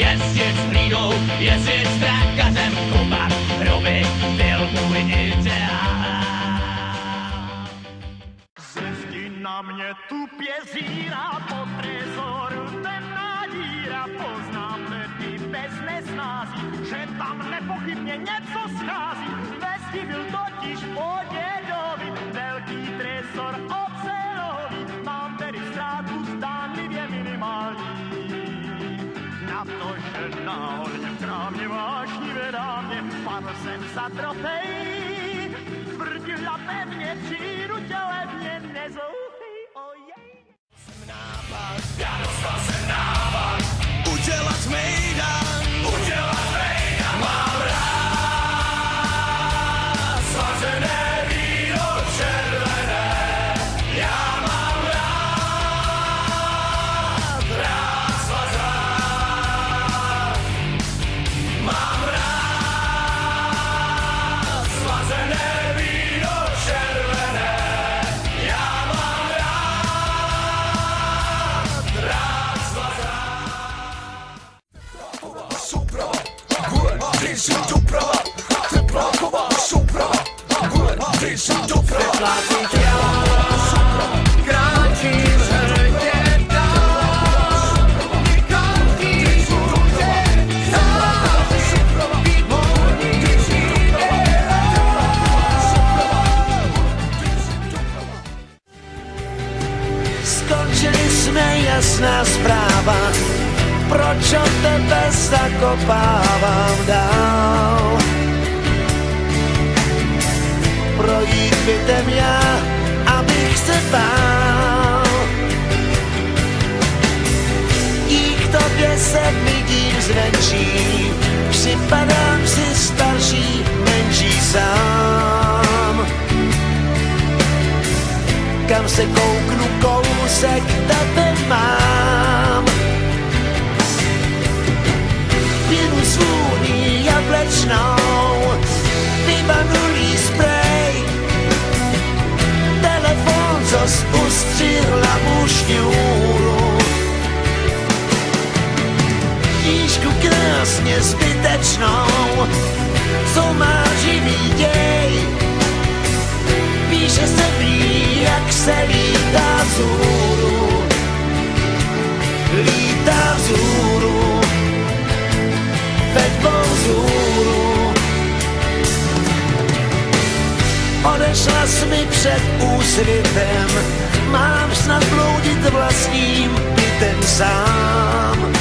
jezdit s hlídou, jezdit s trakařem, kopat hroby, byl můj ideál. Zezdi na mě tupě zírá po trezoru, temná díra, poznám ledy bez nesnází, že tam nepochybně něco schází. Vestibil totiž po dědovi, velký trezor ocelový, mám tedy ztrátu zdánlivě minimální. Na to, že náhodně v krámě vášnivé dámě padl jsem za trofej, tvrdila pevně, přijdu tě levně, nezoufej, ojej. Jsem nápad, já dostal jsem nápad, udělat mejdan, mám rád svařené víno červené, já mám rád svazák, mám rád svařené víno červené, já mám rád svazák. Souprava, gulen, běží doprava, tepláková souprava, gulen, běží doprava. Kráčím hrdě dál, každý bude znát, být můj Skončili jsme, jasná zpráva, proč od tebe zakopávám dál. Projít bytem já, abych se bál. Dík tobě se vidím zvenčí, připadám si starší, menší sám. Kam se kouknu, kousek tebe mám. Pěnu svůní jablečnou, vyvanulý sprej, telefon, co ustřihla mu šňůru. Knížku krásně zbytečnou, co má živý děj, píše se v ní, jak se lítá vzhůru, lítá vzhůru, ve dvou vzhůru. Odešla jsi mi před úsvitem, mám snad bloudit vlastním bytem sám.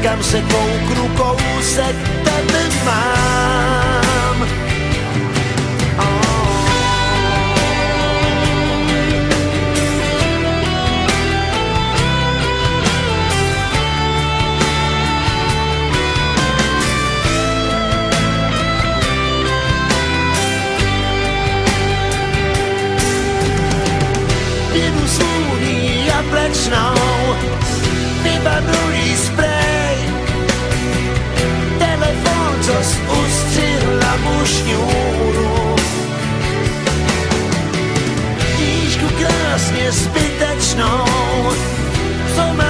Kam se kouknu, kousek tebe mám. Pěnu svůní jablečnou, vyvanulý sprej, telefon, co ustřihla mu šňůru. Knížku krásně zbytečnou, co má